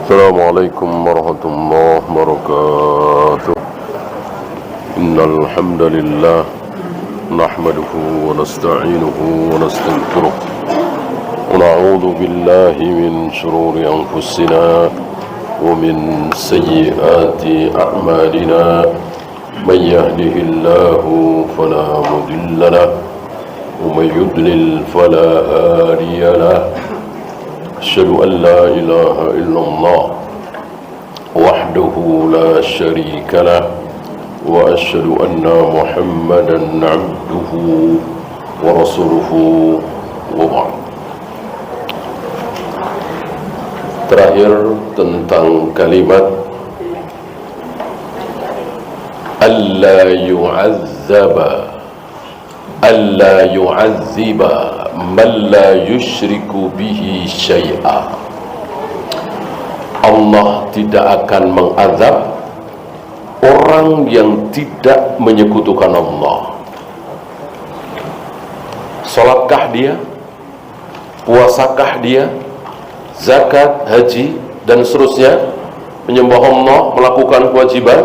السلام عليكم ورحمة الله وبركاته. إن الحمد لله نحمده ونستعينه ونستغفره ونعوذ بالله من شرور أنفسنا ومن سيئات أعمالنا. من يهده الله فلا مضل له ومن يضلل فلا هادي له. أشهد أن لا إله إلا الله وحده لا شريك له وأشهد أن محمدا عبده ورسوله وبعد. Terakhir tentang kalimat alla yu'azziba man la yushriku bihi syai'a. Allah tidak akan mengazab orang yang tidak menyekutukan Allah. Salatkah dia? Puasakah dia? Zakat, haji, dan seterusnya, menyembah Allah, melakukan kewajiban?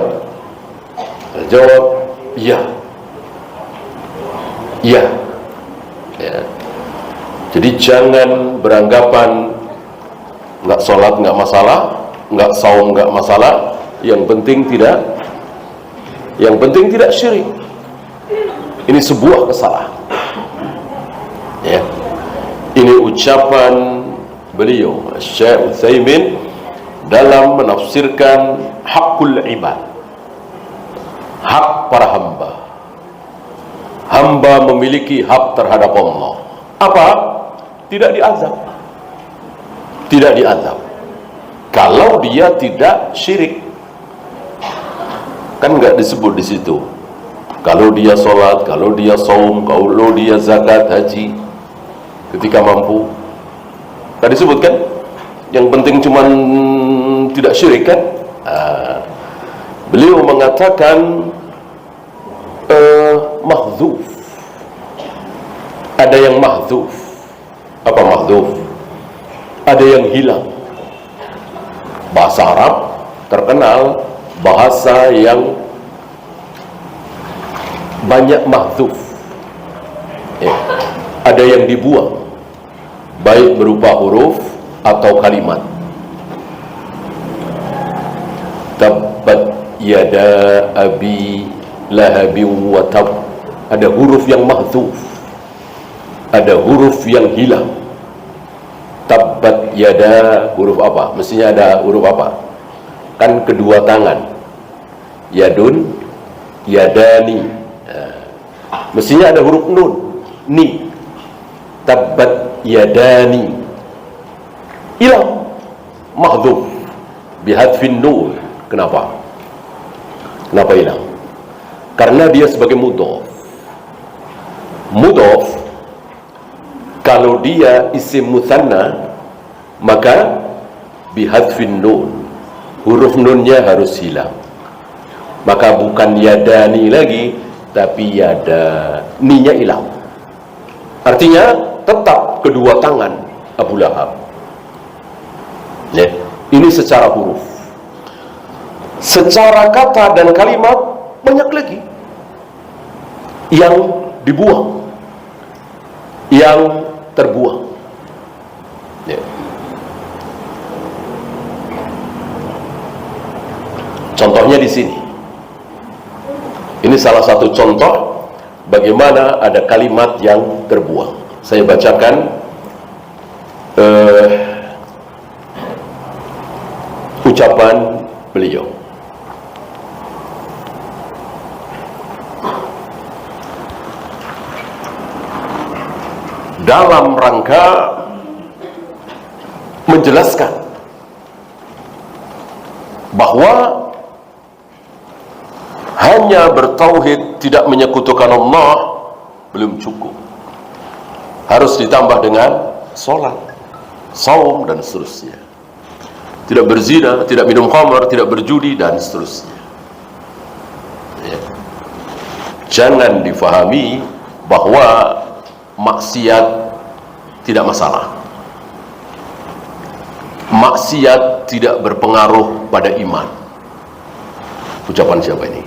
Jawab, ya. Ya. Jadi jangan beranggapan nggak sholat nggak masalah, nggak saum nggak masalah. Yang penting tidak syirik. Ini sebuah kesalahan. Ya. Ini ucapan beliau Syekh Utsaimin dalam menafsirkan hakul ibad, hak para hamba. Hamba memiliki hak terhadap Allah. Apa? Tidak diazab. Tidak diazab kalau dia tidak syirik. Kan nggak disebut di situ. Kalau dia sholat, kalau dia saum, kalau dia zakat, haji, ketika mampu. Tadi disebutkan, yang penting cuman tidak syirik kan? Beliau mengatakan mahdzuf. Ada yang mahdzuf. Apa mahdzuf? Ada yang hilang. Bahasa Arab terkenal bahasa yang banyak mahdzuf. Ada yang dibuang, baik berupa huruf atau kalimat. Tabbat yada abi lahabi wa tab. Ada huruf yang mahdzuf, ada huruf yang hilang. Tabbat yada, huruf apa? Mestinya ada huruf apa? Kan kedua tangan. Yadun, yadani. Mestinya ada huruf nun, ni. Tabbat yadani. Hilang, mahdzuf bihadfin nun. Kenapa? Kenapa hilang? Karena dia sebagai mudhof. Mudhof, kalau dia isim mutsanna, maka bihadfin nun, huruf nunnya harus hilang. Maka bukan yadani lagi, tapi yadaninya hilang. Artinya tetap kedua tangan Abu Lahab. Ya, ini secara huruf. Secara kata dan kalimat banyak lagi yang dibuang, yang terbuang. Ya. Contohnya di sini. Ini salah satu contoh bagaimana ada kalimat yang terbuang. Saya bacakan ucapan beliau. Dalam rangka menjelaskan bahwa hanya bertauhid, tidak menyekutukan Allah belum cukup. Harus ditambah dengan sholat, saum, dan seterusnya. Tidak berzina, tidak minum khamar, tidak berjudi, dan seterusnya. Ya. Jangan difahami bahwa maksiat tidak masalah. maksiat tidak berpengaruh pada iman. Ucapan siapa ini?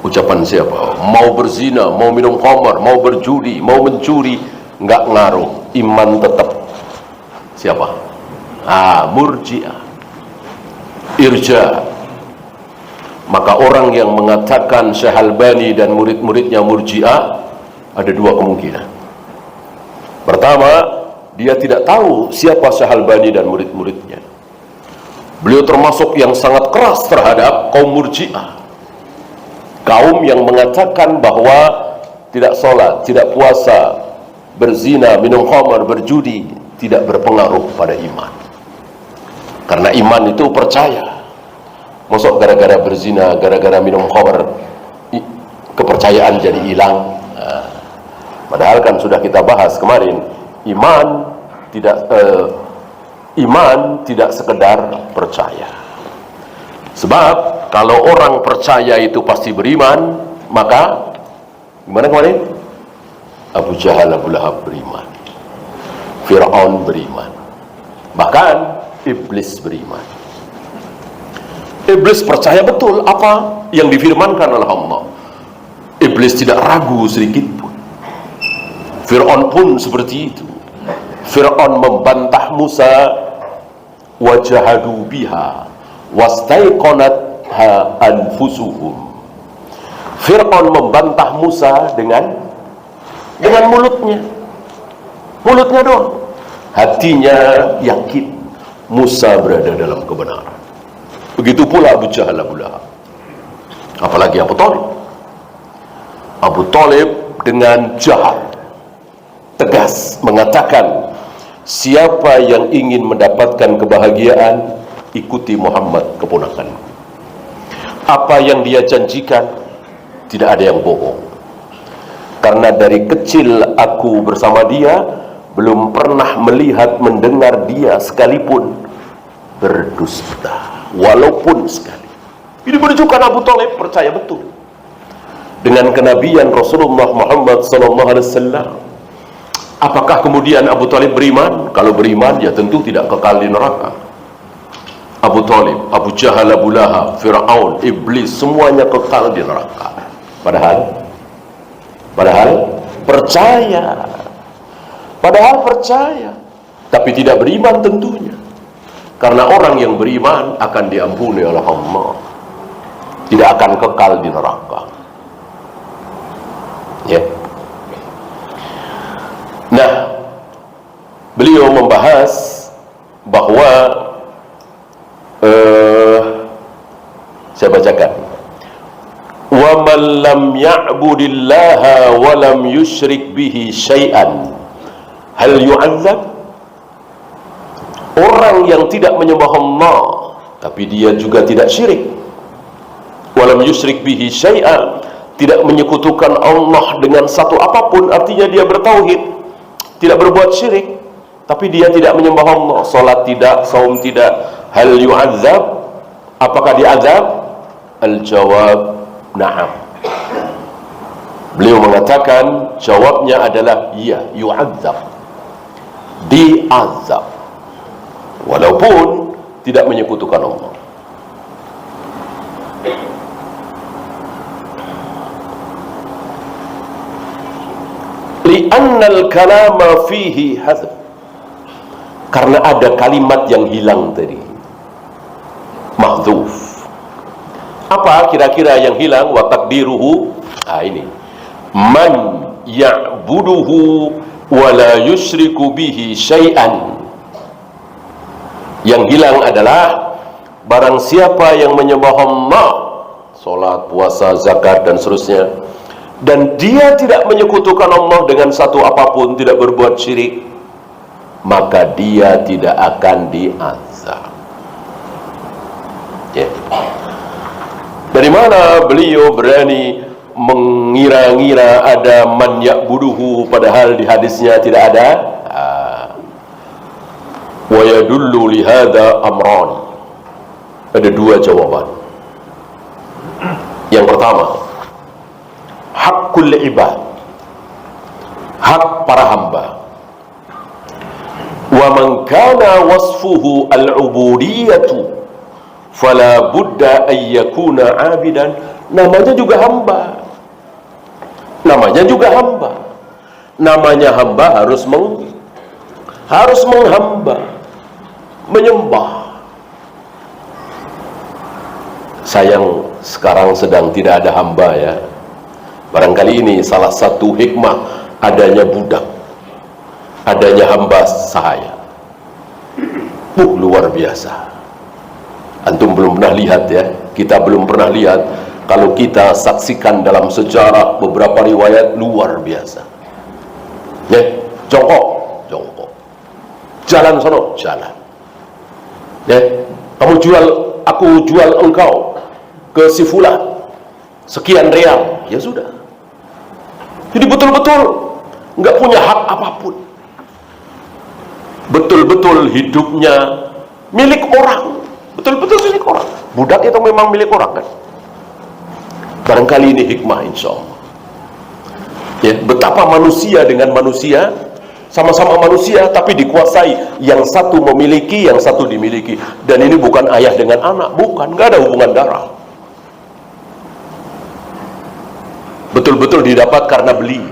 Ucapan siapa? Mau berzina, mau minum khamar, mau berjudi, mau mencuri, nggak ngaruh, iman tetap. Siapa? Murji'ah, irja. Maka orang yang mengatakan Syekh Albani dan murid-muridnya Murji'ah ada dua kemungkinan. Pertama, dia tidak tahu siapa Syekh Albani dan murid-muridnya. Beliau termasuk yang sangat keras terhadap kaum Murji'ah, kaum yang mengatakan bahwa tidak sholat, tidak puasa, berzina, minum khamar, berjudi tidak berpengaruh pada iman. Karena iman itu percaya. Masuk gara-gara berzina, gara-gara minum khamar kepercayaan jadi hilang. Padahal kan sudah kita bahas kemarin, iman tidak sekedar percaya. Sebab kalau orang percaya itu pasti beriman, maka gimana kemarin? Abu Jahal, Abu Lahab beriman, Fir'aun beriman, bahkan iblis beriman. Iblis percaya betul apa yang difirmankan oleh Allah. Iblis tidak ragu sedikit pun. Fir'aun pun seperti itu. Fir'aun membantah Musa, wajahadu biha wastaiqanatha anfusuhum. Fir'aun membantah Musa dengan mulutnya doang. Hatinya yakin Musa berada dalam kebenaran. Begitu pula Abu Jahal, Abu Lahab, apalagi Abu Thalib. Abu Thalib dengan jahat, tegas mengatakan, siapa yang ingin mendapatkan kebahagiaan, ikuti Muhammad keponakanku. Apa yang dia janjikan, tidak ada yang bohong. Karena dari kecil aku bersama dia, belum pernah melihat, mendengar dia sekalipun berdusta, walaupun sekali. Ini menunjukkan Abu Thalib percaya betul dengan kenabian Rasulullah Muhammad SAW. Apakah kemudian Abu Thalib beriman? Kalau beriman, ya tentu tidak kekal di neraka. Abu Thalib, Abu Jahal, Abu Lahab, Fir'aun, Iblis, semuanya kekal di neraka. Padahal percaya, tapi tidak beriman tentunya. Karena orang yang beriman akan diampuni oleh Allah, tidak akan kekal di neraka. Ya. Nah, beliau membahas bahwa saya bacakan, wa man lam ya'budillaha wa lam yusyrik bihi syai'an hal yu'adzab. Orang yang tidak menyembah Allah tapi dia juga tidak syirik, walam yusyrik bihi syai'an, tidak menyekutukan Allah dengan satu apapun, artinya dia bertauhid, tidak berbuat syirik, tapi dia tidak menyembah Allah, salat tidak, saum tidak, hal yu'adzab, apakah diazab? Al-jawab na'am. Beliau mengatakan jawabnya adalah iya, yu'adzab, diazab, walaupun tidak menyekutukan Allah. Li'annal kalama fihi hazf, karena ada kalimat yang hilang tadi, mahdzuf. Apa kira-kira yang hilang? Wa taqdiruhu, ini, man ya'buduhu wa la yusyriku bihi syai'an. Yang hilang adalah barang siapa yang menyembah Allah, salat, puasa, zakat dan seterusnya, dan dia tidak menyekutukan Allah dengan satu apapun, tidak berbuat syirik, maka dia tidak akan diazab. Ya. Dari mana beliau berani mengira-ngira ada man ya'buduhu, padahal di hadisnya tidak ada? Wa yadullu lihada amran. Ada dua jawaban. Yang pertama, hakul ibad, hak para hamba, Wa man kana wasfuhu al-ubudiyatu fala budda an yakuna 'abidan. Namanya juga hamba. Namanya juga hamba. Namanya hamba harus menghamba, menyembah. Sayang sekarang sedang tidak ada hamba ya. Barangkali ini salah satu hikmah adanya budak, adanya hamba sahaya. Luar biasa. Antum belum pernah lihat ya, kita belum pernah lihat. Kalau kita saksikan dalam sejarah beberapa riwayat, luar biasa. Ya, jongkok, jalan sono, jalan. Ya, kamu jual, aku jual engkau ke si fulan sekian real, ya sudah. Jadi betul-betul nggak punya hak apapun. Betul-betul hidupnya milik orang, betul-betul milik orang. Budak itu memang milik orang kan? Barangkali ini hikmah insya Allah ya, betapa manusia dengan manusia sama-sama manusia tapi dikuasai, yang satu memiliki, yang satu dimiliki. Dan ini bukan ayah dengan anak, bukan, nggak ada hubungan darah, betul-betul didapat karena beli.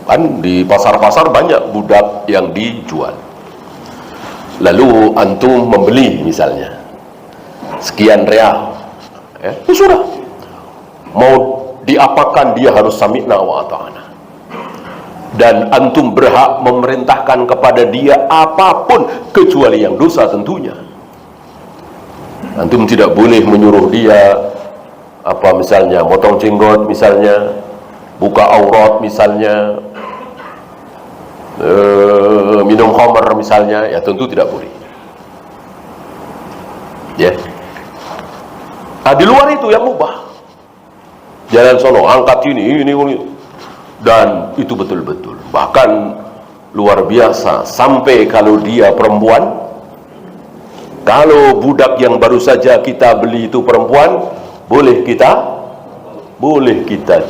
Kan di pasar-pasar banyak budak yang dijual, lalu antum membeli misalnya sekian real ya, sudah mau diapakan dia harus sami'na wa ata'na, dan antum berhak memerintahkan kepada dia apapun kecuali yang dosa tentunya. Antum tidak boleh menyuruh dia apa misalnya motong jenggot, misalnya buka aurat, misalnya minum khamr misalnya, ya tentu tidak boleh ya. Di luar itu yang mubah, jalan sono, angkat ini, dan itu betul-betul. Bahkan luar biasa, sampai kalau dia perempuan, kalau budak yang baru saja kita beli itu perempuan, boleh kita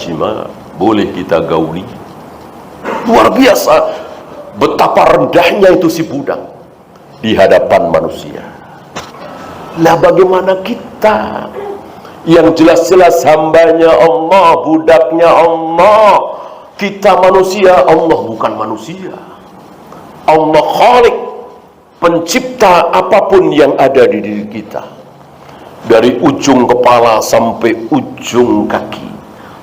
jima, boleh kita gauli. Luar biasa betapa rendahnya itu si budak di hadapan manusia. Lah bagaimana kita yang jelas-jelas hambanya Allah, budaknya Allah, kita manusia, Allah bukan manusia. Allah Khalik, pencipta apapun yang ada di diri kita, dari ujung kepala sampai ujung kaki,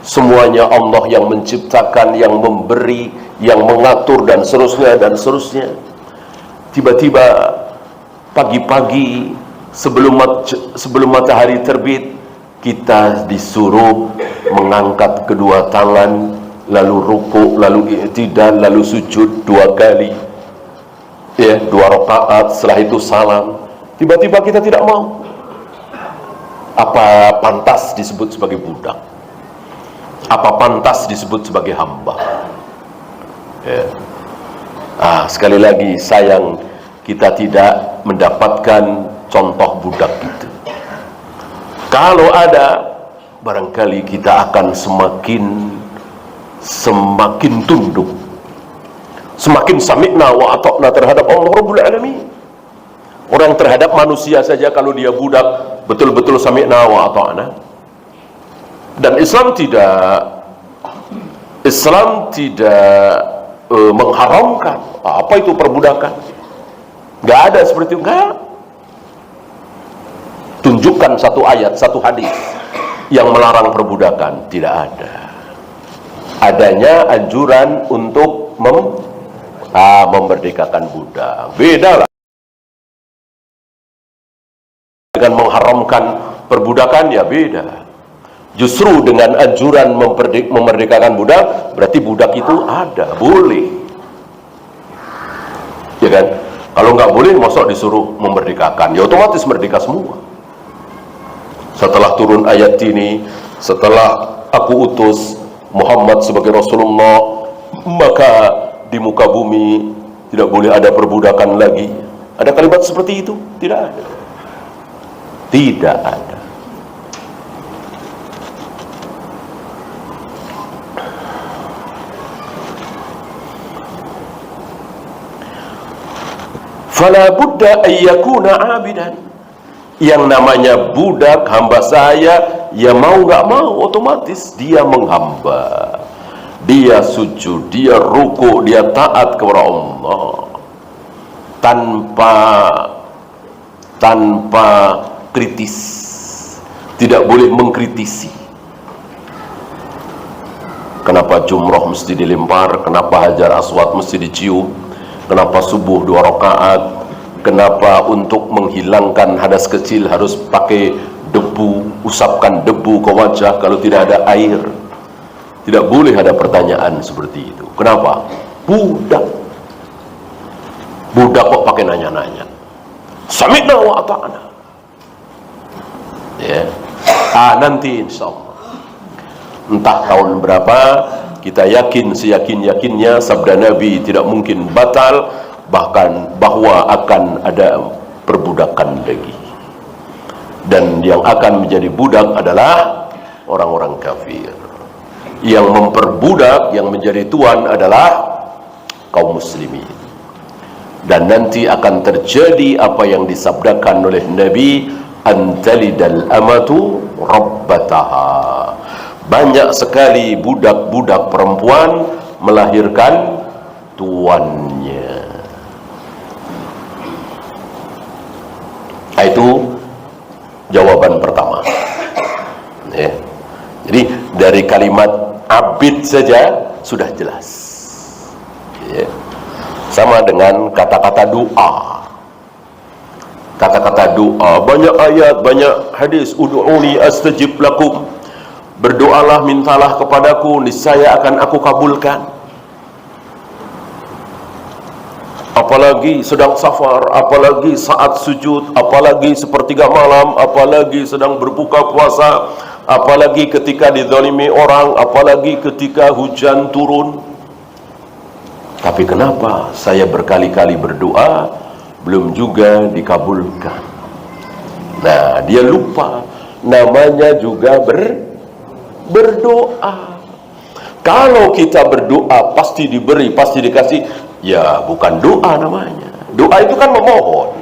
semuanya Allah yang menciptakan, yang memberi, yang mengatur, dan seterusnya dan seterusnya. Tiba-tiba pagi-pagi sebelum matahari terbit, kita disuruh mengangkat kedua tangan, lalu rukuk, lalu i'tidal, lalu sujud 2 kali ya, 2 rakaat, setelah itu salam. Tiba-tiba kita tidak mau. Apa pantas disebut sebagai budak? Apa pantas disebut sebagai hamba ya. Sekali lagi sayang kita tidak mendapatkan contoh budak itu. Kalau ada, barangkali kita akan semakin tunduk, semakin sami'na wa ata'na terhadap Allah Rabbul Alamin. Orang terhadap manusia saja kalau dia budak, betul-betul sami'na wa ata'na. Dan Islam tidak mengharamkan apa itu perbudakan. Nggak ada seperti itu, nggak. Tunjukkan satu ayat, satu hadis yang melarang perbudakan, tidak ada. Adanya anjuran untuk memerdekakan budak. Beda lah dengan mengharamkan perbudakan, ya beda. Justru dengan anjuran memerdekakan budak, berarti budak itu ada, boleh. Ya kan? Kalau nggak boleh, mosok disuruh memerdekakan, ya otomatis merdeka semua. Setelah turun ayat ini, setelah aku utus Muhammad sebagai Rasulullah, maka di muka bumi tidak boleh ada perbudakan lagi. Ada kalimat seperti itu? Tidak ada. Tidak ada. Fala budda ayyakuna abidan. Yang namanya budak, hamba saya, ya mau nggak mau otomatis dia menghamba, dia sujud, dia ruku, dia taat kepada Allah tanpa kritis, tidak boleh mengkritisi. Kenapa jumroh mesti dilempar? Kenapa hajar aswad mesti dicium? Kenapa subuh 2 rakaat? Kenapa untuk menghilangkan hadas kecil harus pakai debu, usapkan debu ke wajah kalau tidak ada air? Tidak boleh ada pertanyaan seperti itu. Kenapa? Budak kok pakai nanya-nanya. Sami'na wa ata'na. Ya. Nanti insyaallah. Entah tahun berapa, kita yakin seyakin-yakinnya sabda Nabi tidak mungkin batal, bahkan bahwa akan ada perbudakan lagi. Dan yang akan menjadi budak adalah orang-orang kafir. Yang memperbudak, yang menjadi tuan adalah kaum muslimin. Dan nanti akan terjadi apa yang disabdakan oleh Nabi, antalidal amatu rabbataha. Banyak sekali budak-budak perempuan melahirkan tuannya. Itu jawaban pertama. Ya. Jadi dari kalimat abid saja sudah jelas. Ya. Sama dengan kata-kata doa. Kata-kata doa, banyak ayat, banyak hadis. Ud'uni astajib lakum. Berdoalah, mintalah kepadaku, niscaya akan aku kabulkan. Apalagi sedang safar, apalagi saat sujud, apalagi sepertiga malam, apalagi sedang berbuka puasa, apalagi ketika dizalimi orang, apalagi ketika hujan turun. Tapi kenapa saya berkali-kali berdoa belum juga dikabulkan? Nah, dia lupa namanya juga berdoa. Kalau kita berdoa pasti diberi, pasti dikasih, ya bukan doa namanya. Doa itu kan memohon,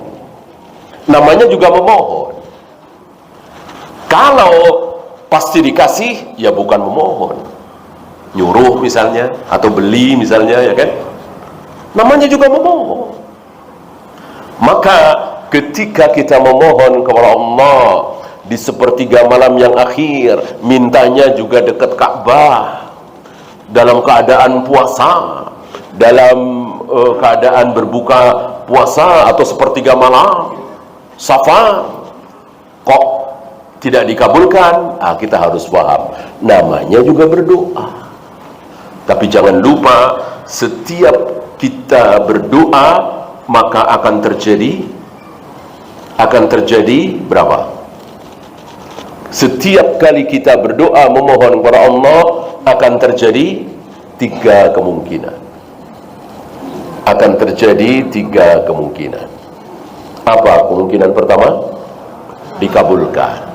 namanya juga memohon. Kalau pasti dikasih, ya bukan memohon, nyuruh misalnya, atau beli misalnya, ya kan, namanya juga memohon. Maka ketika kita memohon kepada Allah di sepertiga malam yang akhir, mintanya juga dekat Ka'bah, dalam keadaan puasa, dalam keadaan berbuka puasa atau sepertiga malam safar, kok tidak dikabulkan? Kita harus paham, namanya juga berdoa. Tapi jangan lupa, setiap kita berdoa maka akan terjadi berapa? Setiap kali kita berdoa memohon kepada Allah akan terjadi 3 kemungkinan. Akan terjadi 3 kemungkinan. Apa kemungkinan pertama? Dikabulkan.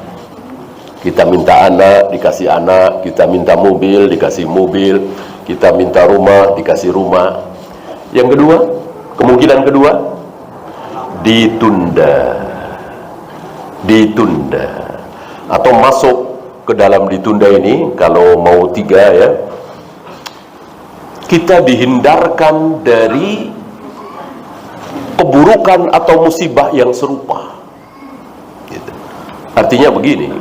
Kita minta anak, dikasih anak. Kita minta mobil, dikasih mobil. Kita minta rumah, dikasih rumah. Yang kedua, kemungkinan kedua, ditunda. Atau masuk ke dalam ditunda ini, kalau mau 3 ya, kita dihindarkan dari keburukan atau musibah yang serupa gitu. Artinya begini,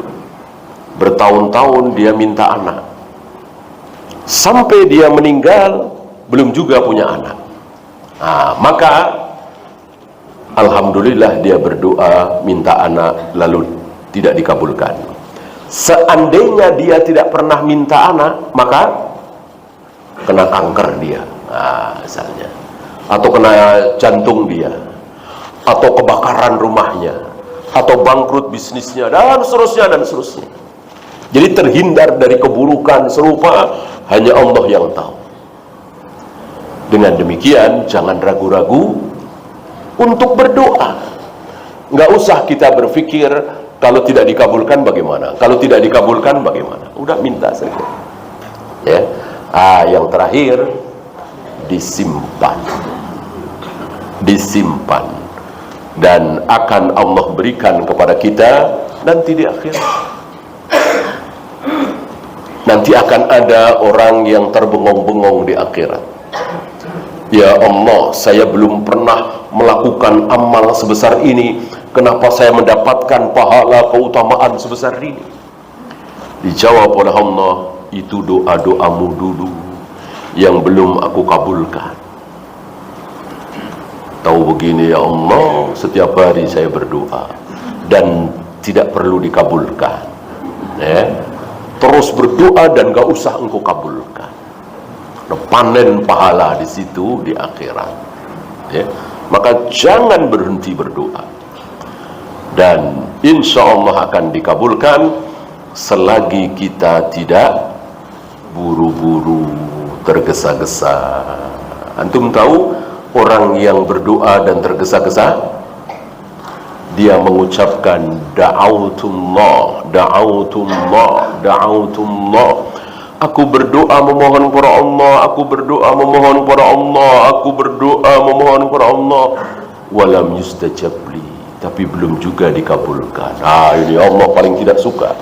bertahun-tahun dia minta anak, sampai dia meninggal belum juga punya anak. Maka alhamdulillah dia berdoa minta anak lalu tidak dikabulkan. Seandainya dia tidak pernah minta anak, maka kena kanker dia, misalnya, atau kena jantung dia, atau kebakaran rumahnya, atau bangkrut bisnisnya, dan seterusnya. Jadi terhindar dari keburukan serupa hanya Allah yang tahu. Dengan demikian jangan ragu-ragu untuk berdoa. Nggak usah kita berpikir kalau tidak dikabulkan bagaimana, kalau tidak dikabulkan bagaimana. Udah minta saja. Ya. Yang terakhir, disimpan. dan akan Allah berikan kepada kita nanti di akhirat. Nanti akan ada orang yang terbengong-bengong di akhirat. Ya Allah, saya belum pernah melakukan amal sebesar ini, kenapa saya mendapatkan pahala keutamaan sebesar ini? Dijawab oleh Allah, itu doa-doamu dulu yang belum aku kabulkan. Tahu begini, ya Allah, setiap hari saya berdoa dan tidak perlu dikabulkan, ya. Terus berdoa dan gak usah engkau kabulkan. Panen pahala di situ di akhirat, ya. Maka jangan berhenti berdoa, dan insya Allah akan dikabulkan selagi kita tidak buru-buru tergesa-gesa. Antum tahu orang yang berdoa dan tergesa-gesa, dia mengucapkan da'autullah, da'autullah, da'autullah. Aku berdoa memohon kepada Allah, aku berdoa memohon kepada Allah, aku berdoa memohon kepada Allah, walam yustajab li, tapi belum juga dikabulkan. Ini Allah paling tidak suka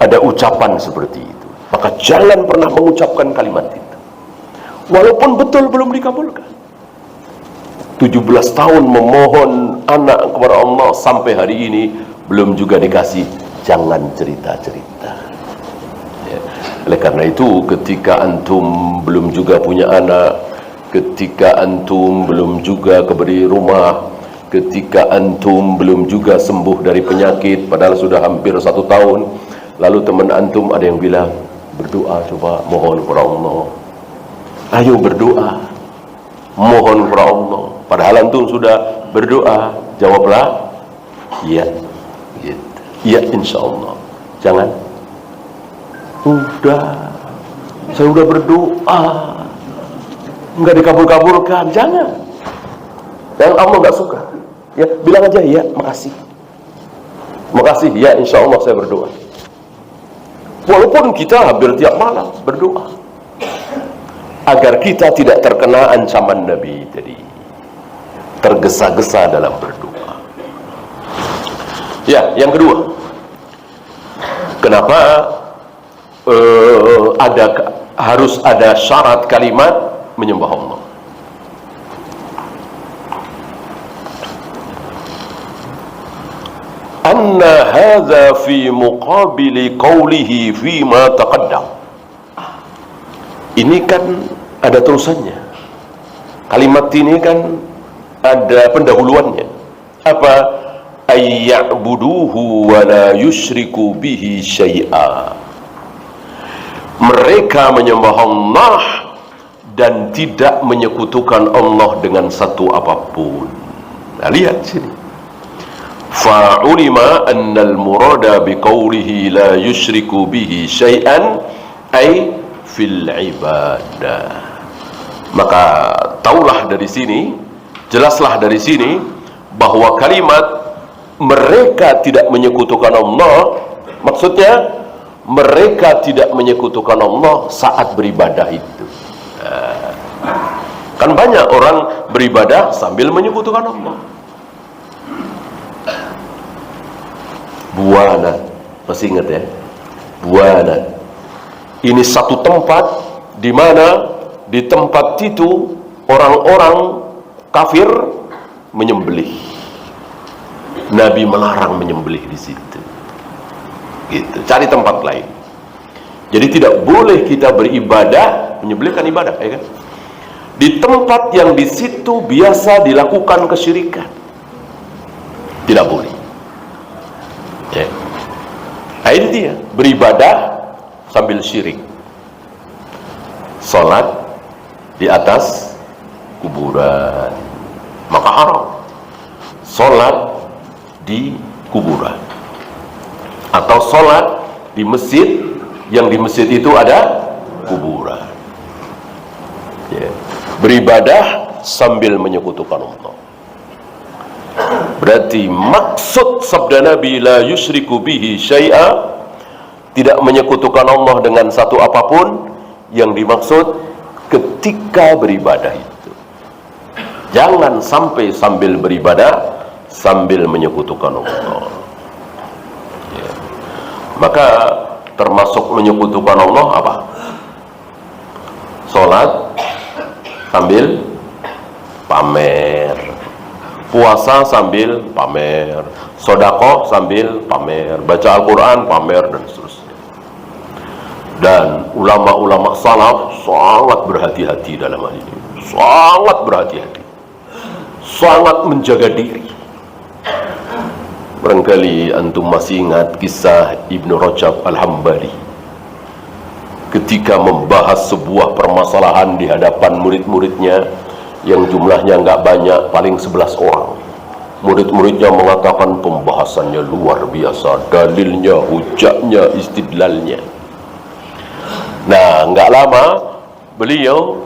ada ucapan seperti itu. Maka jangan pernah mengucapkan kalimat itu walaupun betul belum dikabulkan. 17 tahun memohon anak kepada Allah, sampai hari ini belum juga dikasih. Jangan cerita-cerita. Oleh karena itu, ketika antum belum juga punya anak, ketika antum belum juga keberi rumah, ketika antum belum juga sembuh dari penyakit padahal sudah hampir 1 tahun, lalu teman antum ada yang bilang, berdoa coba, mohon kepada Allah. Ayo berdoa, mohon kepada Allah. Padahal antum sudah berdoa, jawablah iya, gitu. Iya insya Allah. Jangan, saya udah berdoa nggak dikabul-kabulkan. Jangan, dan Allah nggak suka. Ya, bilang aja ya, makasih, makasih ya, insya Allah saya berdoa. Walaupun kita hampir tiap malam berdoa, agar kita tidak terkena ancaman Nabi tadi, tergesa-gesa dalam berdoa. Ya, yang kedua, kenapa harus ada syarat kalimat menyembah Allah? Anna hadza fi muqabili qawlihi fi ma taqaddam. Ini kan ada terusannya. Kalimat ini kan ada pendahuluannya. Apa? Ayya'buduhu wa la yusyriku bihi syai'a. Mereka menyembah Allah dan tidak menyekutukan Allah dengan satu apapun. Nah, lihat sini. Fa'ulima annal murada biqawlihi la yusyriku bihi syai'an ay fil ibadah. Maka taulah dari sini, jelaslah dari sini bahwa kalimat mereka tidak menyekutukan Allah, maksudnya mereka tidak menyekutukan Allah saat beribadah itu. Kan banyak orang beribadah sambil menyekutukan Allah. Buana, masih ingat ya? Buana. Ini satu tempat di mana di tempat itu orang-orang kafir menyembelih. Nabi melarang menyembelih di situ. Gitu. Cari tempat lain. Jadi tidak boleh kita beribadah, menyembelih kan ibadah, ya kan? Di tempat yang di situ biasa dilakukan kesyirikan. Tidak boleh. Ya. Nah, ini dia, beribadah sambil syirik. Salat di atas kuburan, maka haram. Salat di kuburan atau salat di masjid yang di masjid itu ada kuburan. Ya. Beribadah sambil menyekutukan Allah. Berarti maksud sabda Nabi la yusyriku bihi syai'a, tidak menyekutukan Allah dengan satu apapun, yang dimaksud ketika beribadah itu. Jangan sampai sambil beribadah sambil menyekutukan Allah. Ya. Maka termasuk menyekutukan Allah apa? Sholat sambil pamer, puasa sambil pamer, sedekah sambil pamer, baca Al-Quran pamer, dan seterusnya. Dan ulama-ulama salaf sangat berhati-hati dalam hal ini, sangat berhati-hati, sangat menjaga diri. Barangkali antum masih ingat kisah Ibnu Rajab Al-Hambali ketika membahas sebuah permasalahan di hadapan murid-muridnya yang jumlahnya nggak banyak, paling 11 orang. Murid-muridnya mengatakan pembahasannya luar biasa, dalilnya, hujahnya, istidlalnya. Nah, nggak lama beliau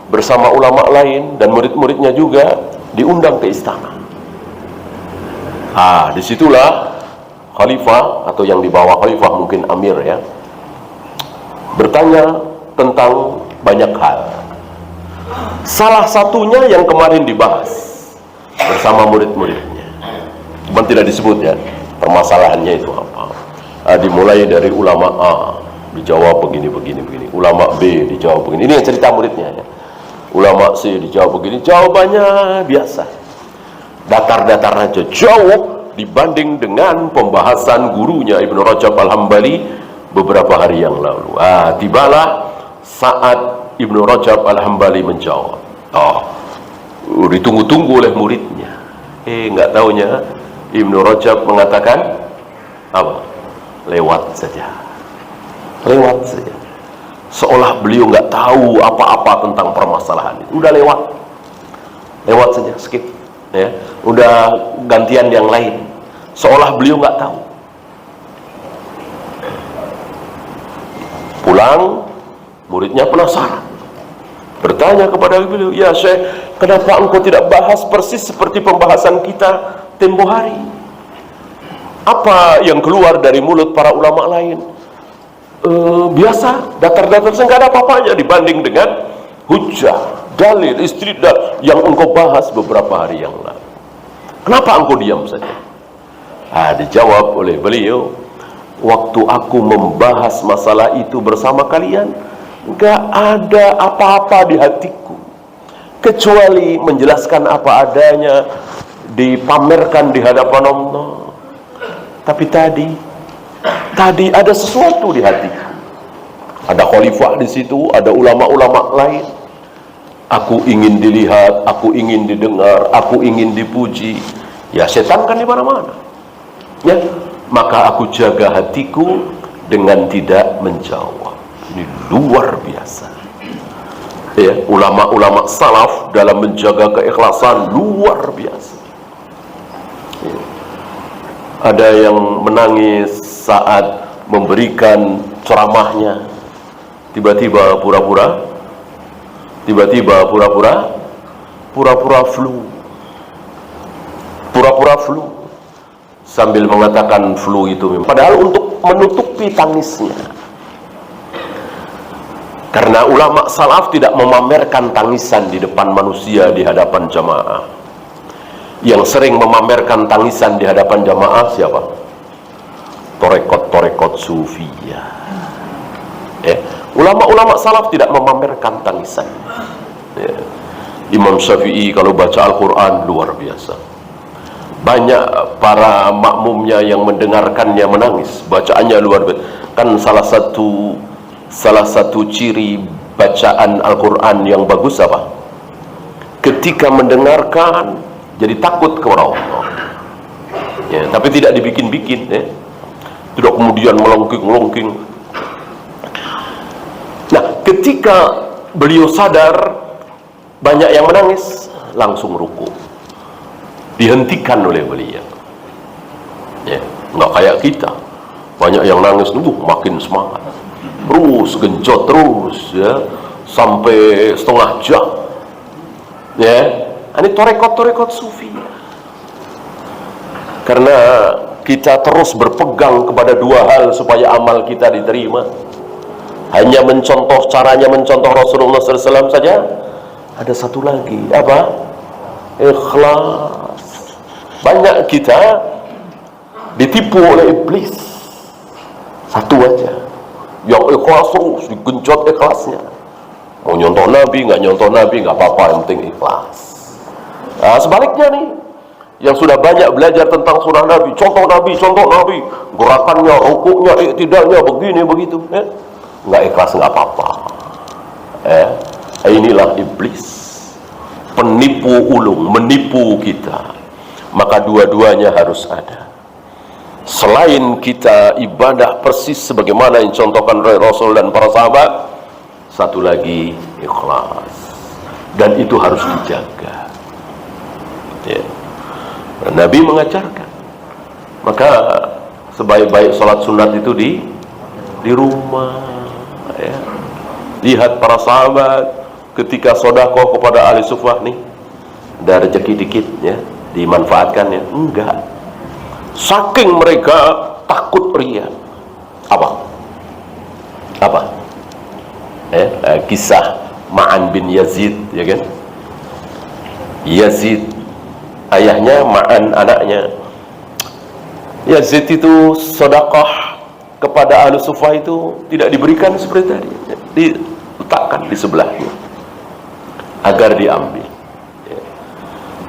bersama ulama lain dan murid-muridnya juga diundang ke istana. Disitulah khalifah atau yang di bawah khalifah, mungkin amir ya, bertanya tentang banyak hal. Salah satunya yang kemarin dibahas bersama murid-muridnya, cuma tidak disebut ya permasalahannya itu apa. Dimulai dari ulama A dijawab begini, ulama B dijawab begini. Ini yang cerita muridnya ya. Ulama C dijawab begini, jawabannya biasa, datar-datar aja, jauh dibanding dengan pembahasan gurunya Ibnu Rajab Al-Hambali beberapa hari yang lalu. Tibalah saat Ibnu Rajab Al-Hambali menjawab. Ditunggu-tunggu oleh muridnya. Nggak taunya Ibnu Rajab mengatakan apa? Lewat saja. Lewat saja. Seolah beliau nggak tahu apa-apa tentang permasalahan itu. Udah lewat. Lewat saja, skip. Ya, udah gantian yang lain. Seolah beliau nggak tahu. Pulang, muridnya penasaran, bertanya kepada beliau, "Ya Syekh, kenapa engkau tidak bahas persis seperti pembahasan kita tempo hari? Apa yang keluar dari mulut para ulama lain? Biasa, datar-datar, nggak ada apa-apanya dibanding dengan hujah, dalil, istidlal yang engkau bahas beberapa hari yang lalu. Kenapa engkau diam saja?" Dijawab oleh beliau, "Waktu aku membahas masalah itu bersama kalian, nggak ada apa-apa di hatiku kecuali menjelaskan apa adanya, dipamerkan di hadapan Allah. Tapi tadi ada sesuatu di hatiku. Ada khalifah di situ, ada ulama-ulama lain. Aku ingin dilihat, aku ingin didengar, aku ingin dipuji. Ya, setan kan di mana-mana. Ya, maka aku jaga hatiku dengan tidak menjawab." Ini luar biasa. Ya, ulama-ulama salaf dalam menjaga keikhlasan luar biasa. Ya. Ada yang menangis saat memberikan ceramahnya, tiba-tiba pura-pura flu, sambil mengatakan flu itu padahal untuk menutupi tangisnya. Karena ulama salaf tidak memamerkan tangisan di depan manusia, di hadapan jamaah. Yang sering memamerkan tangisan di hadapan jamaah siapa? Torekot sufiyah. Ulama-ulama salaf tidak memamerkan tangisan. Imam Syafi'i kalau baca Al-Quran luar biasa. Banyak para makmumnya yang mendengarkannya menangis, bacaannya luar biasa. Kan salah satu ciri bacaan Al-Quran yang bagus apa? Ketika mendengarkan jadi takut kepada Allah. Ya, tapi tidak dibikin-bikin, ya. Tidak kemudian melongking-melongking. Nah, ketika beliau sadar banyak yang menangis, langsung ruku. Dihentikan oleh beliau. Ya, nggak kayak kita. Banyak yang nangis, makin semangat. Terus genjot terus, ya, sampai setengah jam. Ya, ini torekot sufi. Karena kita terus berpegang kepada dua hal supaya amal kita diterima. Hanya caranya mencontoh Rasulullah SAW saja. Ada satu lagi, apa? Ikhlas. Banyak kita ditipu oleh iblis. Satu aja, yang ikhlas terus, digenjot ikhlasnya. Mau nyontoh Nabi, nggak nyontoh Nabi, nggak apa-apa, yang penting ikhlas. Nah, sebaliknya nih, yang sudah banyak belajar tentang sunnah Nabi, contoh Nabi, gerakannya, rukuknya, iktidalnya, begini, begitu, nggak ikhlas, nggak apa-apa. Inilah iblis, penipu ulung, menipu kita. Maka dua-duanya harus ada. Selain kita ibadah persis sebagaimana yang contohkan oleh Rasul dan para sahabat, satu lagi ikhlas, dan itu harus dijaga. Ya. Nabi mengajarkan, maka sebaik-baik sholat sunat itu di rumah. Ya. Lihat para sahabat ketika sedekah kepada ahli sufah nih, ada rezeki dikit ya, dimanfaatkan ya? Enggak. Saking mereka takut riya. Apa? Kisah Ma'an bin Yazid, ya kan? Yazid ayahnya, Ma'an anaknya. Yazid itu sedekah kepada ahli sufah itu tidak diberikan seperti tadi, diletakkan di sebelahnya agar diambil.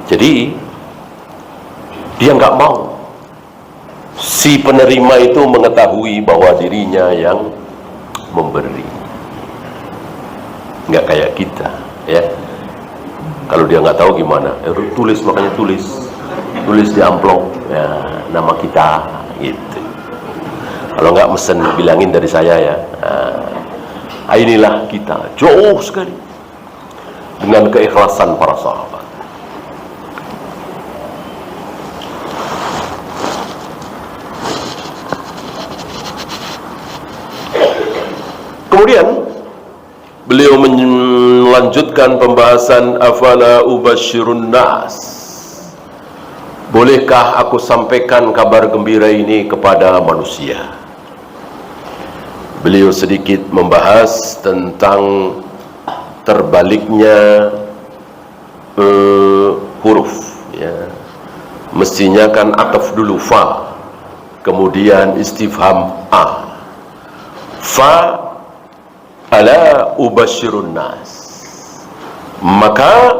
Jadi dia nggak mau si penerima itu mengetahui bahwa dirinya yang memberi. Nggak kayak kita, ya. Kalau dia nggak tahu gimana, tulis, makanya tulis di amplop, ya, nama kita, gitu. Kalau nggak mesen bilangin dari saya ya. Nah, inilah kita, jauh sekali dengan keikhlasan para sahabat. Kemudian beliau melanjutkan pembahasan afala ubashirun nas. Bolehkah aku sampaikan kabar gembira ini kepada manusia? Beliau sedikit membahas tentang terbaliknya huruf, ya. Mestinya kan ataf dulu fa, kemudian istifham a. Fa ala ubashirun nas. Maka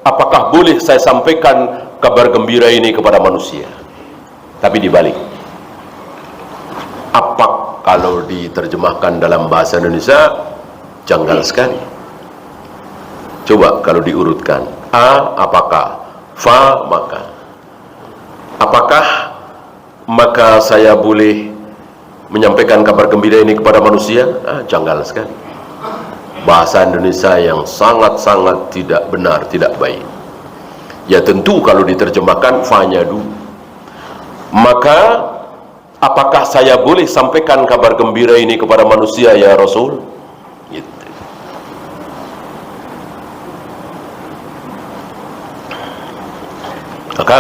apakah boleh saya sampaikan kabar gembira ini kepada manusia? Tapi dibalik, apa kalau diterjemahkan dalam bahasa Indonesia janggal sekali. Coba kalau diurutkan, a apakah, fa maka. Apakah maka saya boleh menyampaikan kabar gembira ini kepada manusia? Janggal sekali. Bahasa Indonesia yang sangat-sangat tidak benar, tidak baik. Ya tentu kalau diterjemahkan fa-nya dulu. Maka apakah saya boleh sampaikan kabar gembira ini kepada manusia ya Rasul? Gitu. Maka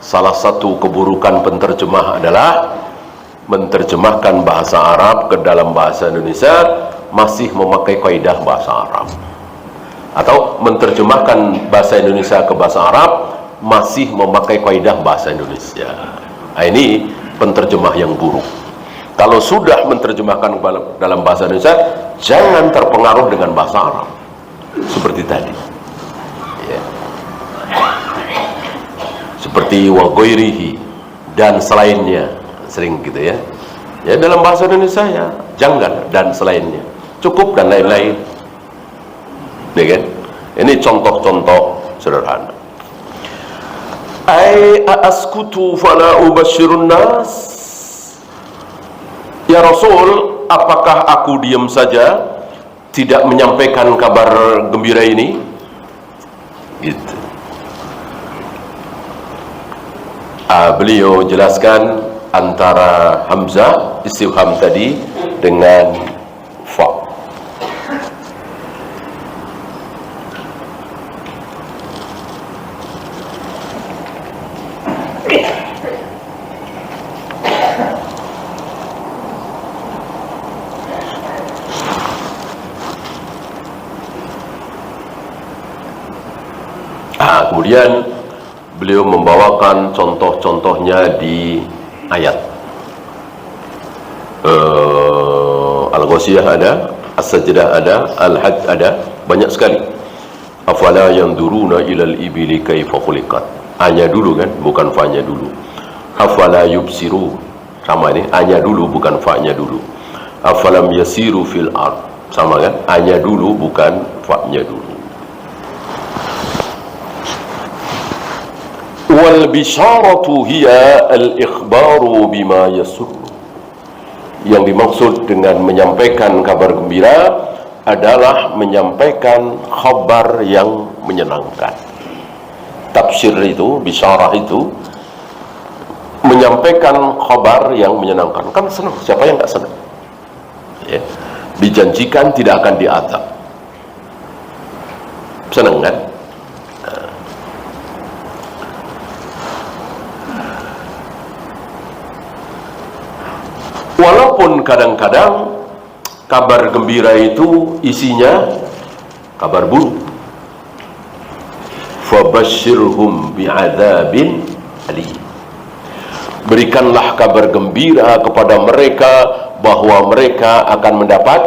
salah satu keburukan penterjemah adalah menerjemahkan bahasa Arab ke dalam bahasa Indonesia masih memakai kaidah bahasa Arab, atau menerjemahkan bahasa Indonesia ke bahasa Arab masih memakai kaidah bahasa Indonesia. Nah, ini penterjemah yang buruk. Kalau sudah menerjemahkan dalam bahasa Indonesia, jangan terpengaruh dengan bahasa Arab seperti tadi, ya. Seperti wa ghairihi dan selainnya, sering gitu ya. Ya dalam bahasa Indonesia ya janggal dan selainnya, cukup dan lain-lain, ya kan? Ini contoh-contoh sederhana. Ai askutu fala ubashirun nas. Ya Rasul, apakah aku diam saja tidak menyampaikan kabar gembira ini? Gitu. Beliau jelaskan antara hamzah istifham tadi dengan fa. Kemudian beliau membawakan contoh-contohnya di ayat. Al-Ghasyiyah ada, As-Sajdah ada, Al-Hajj ada, banyak sekali. Afala yanzuruna ilal ibili kaifa khuliqat. Hanya dulu kan, bukan fa-nya dulu. Afala yubsiru, sama ini, hanya dulu bukan fa-nya dulu. Afalam yasiru fil ard, sama kan, hanya dulu bukan fa-nya dulu. Wal bisyaratu hiya al-ikhbaru bima yasurru. Yang dimaksud dengan menyampaikan kabar gembira adalah menyampaikan khabar yang menyenangkan. Tafsir itu, bisyarah itu, menyampaikan khabar yang menyenangkan. Kan senang, siapa yang nggak senang? Ya. Dijanjikan tidak akan diazab. Senang kan? Walaupun kadang-kadang kabar gembira itu isinya kabar buruk. Fabashshirhum bi'adzabin alim. Berikanlah kabar gembira kepada mereka bahwa mereka akan mendapat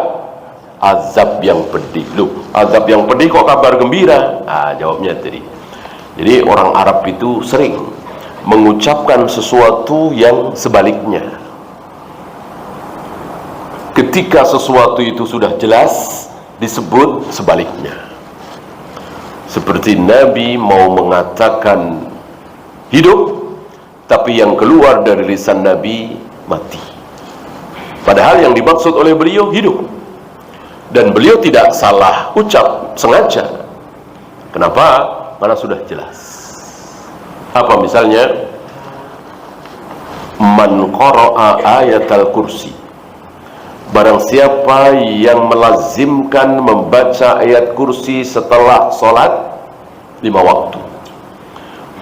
azab yang pedih. Loh, azab yang pedih kok kabar gembira? Jawabnya tadi. Jadi orang Arab itu sering mengucapkan sesuatu yang sebaliknya. Ketika sesuatu itu sudah jelas, disebut sebaliknya. Seperti Nabi mau mengatakan hidup, tapi yang keluar dari lisan Nabi mati. Padahal yang dimaksud oleh beliau hidup. Dan beliau tidak salah ucap sengaja. Kenapa? Karena sudah jelas. Apa misalnya? Man qara'a ayatal kursi. Barang siapa yang melazimkan membaca ayat kursi setelah sholat 5 waktu,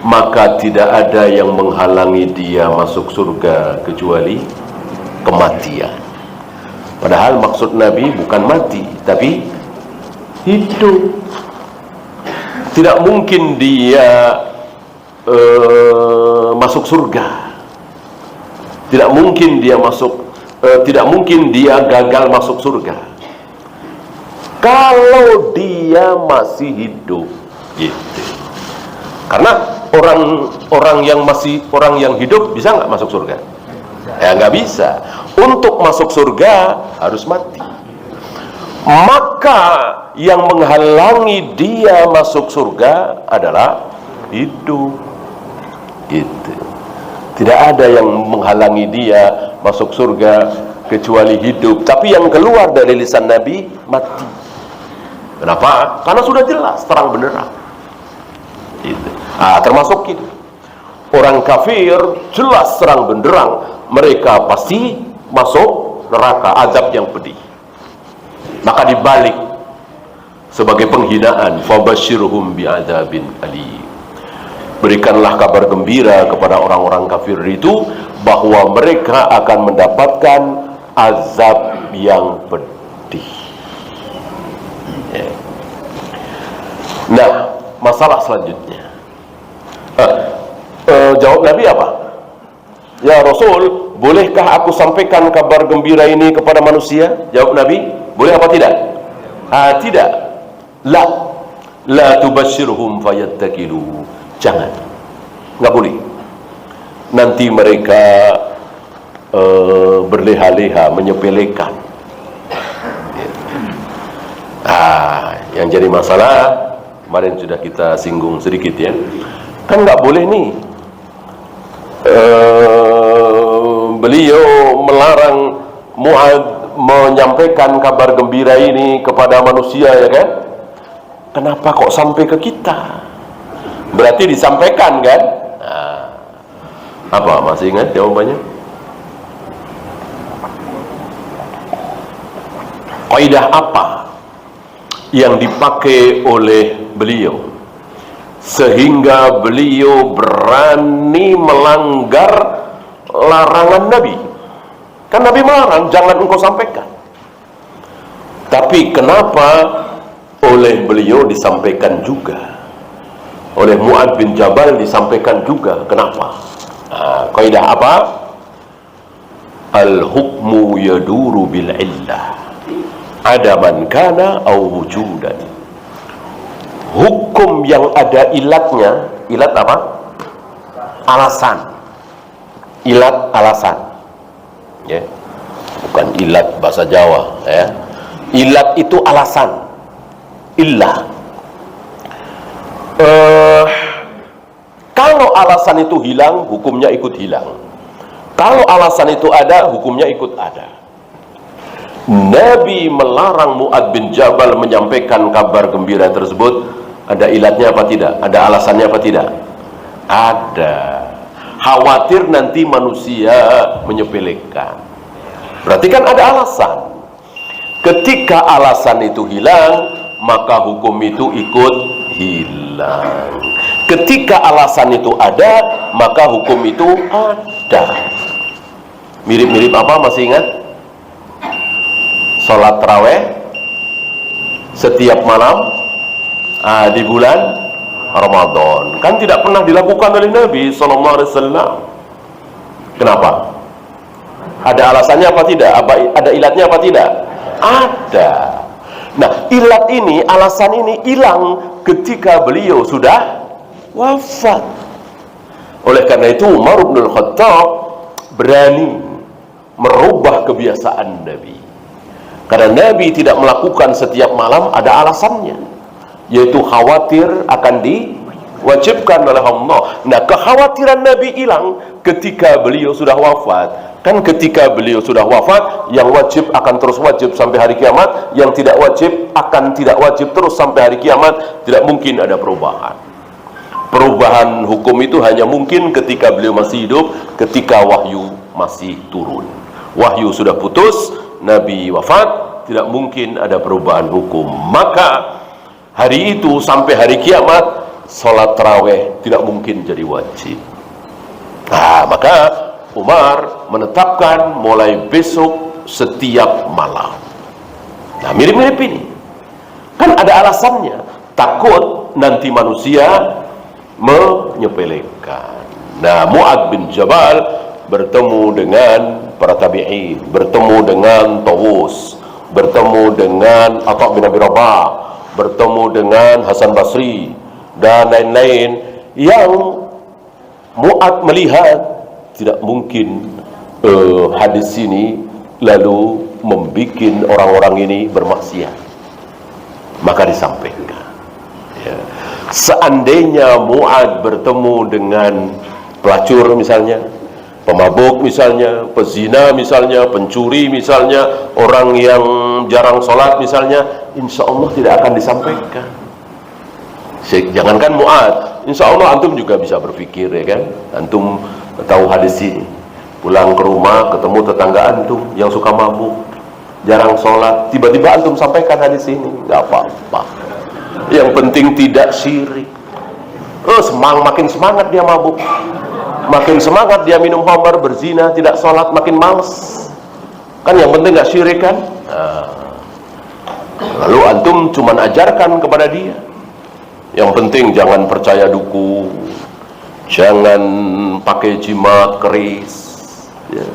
maka tidak ada yang menghalangi dia masuk surga kecuali kematian. Padahal maksud Nabi bukan mati, tapi hidup. Tidak mungkin dia masuk surga. Tidak mungkin dia gagal masuk surga kalau dia masih hidup, gitu. Karena orang yang hidup bisa nggak masuk surga? Ya nggak bisa. Untuk masuk surga harus mati. Maka yang menghalangi dia masuk surga adalah hidup, gitu. Tidak ada yang menghalangi dia masuk surga kecuali hidup. Tapi yang keluar dari lisan Nabi mati. Kenapa? Karena sudah jelas, terang benderang. Gitu. Termasuk kita. Orang kafir jelas terang benderang, mereka pasti masuk neraka, azab yang pedih. Maka dibalik sebagai penghinaan, fabashshirhum bi'adzabin alim. Berikanlah kabar gembira kepada orang-orang kafir itu bahwa mereka akan mendapatkan azab yang pedih. Nah, masalah selanjutnya, jawab Nabi apa? Ya Rasul, bolehkah aku sampaikan kabar gembira ini kepada manusia? Jawab Nabi, boleh apa tidak? Tidak. La tubashshirhum fayattakilu. Jangan, nggak boleh. Nanti mereka berleha-leha, menyepelekan. Yang jadi masalah kemarin sudah kita singgung sedikit ya. Kan nggak boleh nih. Beliau melarang Mu'adz menyampaikan kabar gembira ini kepada manusia, ya kan? Kenapa kok sampai ke kita? Berarti disampaikan kan? Apa? Masih ingat jawabannya? Kaidah apa yang dipakai oleh beliau sehingga beliau berani melanggar larangan Nabi? Kan Nabi melarang, jangan engkau sampaikan. Tapi kenapa oleh beliau disampaikan juga? oleh Mu'adz bin Jabal disampaikan juga. Kenapa? Kaidah apa? Al-hukmu yaduru bil illah adaman kana au wujudan. Hukum yang ada ilatnya, ilat apa? Alasan. Ilat alasan. Ya. Bukan ilat bahasa Jawa, ya. Ilat itu alasan. Illah. Kalau alasan itu hilang, hukumnya ikut hilang. Kalau alasan itu ada, hukumnya ikut ada. Nabi melarang Mu'adz bin Jabal menyampaikan kabar gembira tersebut. Ada ilatnya apa tidak? Ada alasannya apa tidak? Ada. Khawatir nanti manusia menyepelekan. Berarti kan ada alasan. Ketika alasan itu hilang, maka hukum itu ikut hilang. Ketika alasan itu ada, maka hukum itu ada. Mirip-mirip apa, masih ingat? Sholat tarawih setiap malam di bulan Ramadan. Kan tidak pernah dilakukan oleh Nabi SAW. Kenapa? Ada alasannya apa tidak? Ada ilatnya apa tidak? Ada. Nah, ilat ini, alasan ini hilang ketika beliau sudah wafat. Oleh karena itu Umar bin Khattab berani merubah kebiasaan Nabi. Karena Nabi tidak melakukan setiap malam, ada alasannya, yaitu khawatir akan diwajibkan oleh Allah. Nah, kekhawatiran Nabi hilang ketika beliau sudah wafat. Kan ketika beliau sudah wafat, yang wajib akan terus wajib sampai hari kiamat, yang tidak wajib akan tidak wajib terus sampai hari kiamat. Tidak mungkin ada perubahan. Perubahan hukum itu hanya mungkin ketika beliau masih hidup, ketika wahyu masih turun. Wahyu sudah putus, Nabi wafat, tidak mungkin ada perubahan hukum. Maka hari itu sampai hari kiamat, sholat tarawih tidak mungkin jadi wajib. Nah, maka Umar menetapkan mulai besok setiap malam. Nah, mirip-mirip ini. Kan ada alasannya. Takut nanti manusia menyepelekan. Nah, Mu'adz bin Jabal bertemu dengan para tabi'in, bertemu dengan Tawus, bertemu dengan Atha bin Abi Rabah, bertemu dengan Hasan Basri dan lain-lain, yang Mu'adz melihat tidak mungkin hadis ini lalu membuat orang-orang ini bermaksiat, maka disampaikan. Ya. Seandainya Mu'adz bertemu dengan pelacur misalnya, pemabuk misalnya, pezina misalnya, pencuri misalnya, orang yang jarang sholat misalnya, insya Allah tidak akan disampaikan. Jangankan Mu'adz, insya Allah antum juga bisa berpikir, ya kan? Antum tahu hadis ini, pulang ke rumah ketemu tetangga antum yang suka mabuk, jarang sholat, tiba-tiba antum sampaikan hadis ini, nggak apa-apa. Yang penting tidak syirik. Makin semangat dia mabuk, makin semangat dia minum khamar, berzina, tidak sholat, makin males. Kan yang penting nggak syirik kan? Lalu antum cuman ajarkan kepada dia, yang penting jangan percaya dukun, jangan pakai jimat keris, ya.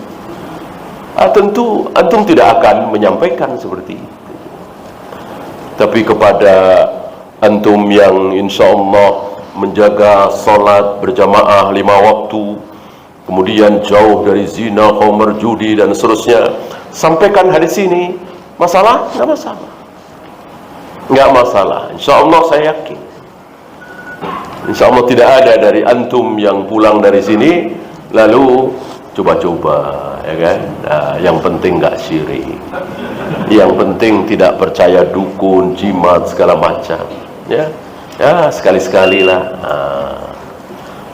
Tentu antum tidak akan menyampaikan seperti itu. Tapi kepada antum yang insya Allah menjaga sholat berjamaah 5 waktu, kemudian jauh dari zina, khamar, judi dan seterusnya, sampaikan hadis ini. Masalah? Nggak masalah, nggak masalah. Insya Allah saya yakin, insya Allah tidak ada dari antum yang pulang dari sini lalu coba-coba, ya kan? Nah, yang penting nggak syirik, yang penting tidak percaya dukun, jimat, segala macam, ya. Ya, sekali-sekali lah.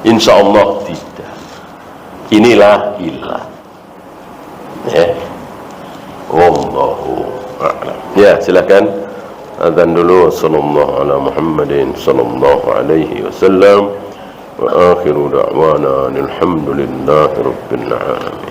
Insya Allah tidak. Inilah ilah. Ya. Wallahu a'lam. Ya, silakan. Adzan dulu. Sallallahu ala Muhammadin sallallahu alaihi wasallam. Wa akhiru da'wana alhamdulillahi rabbil alamin.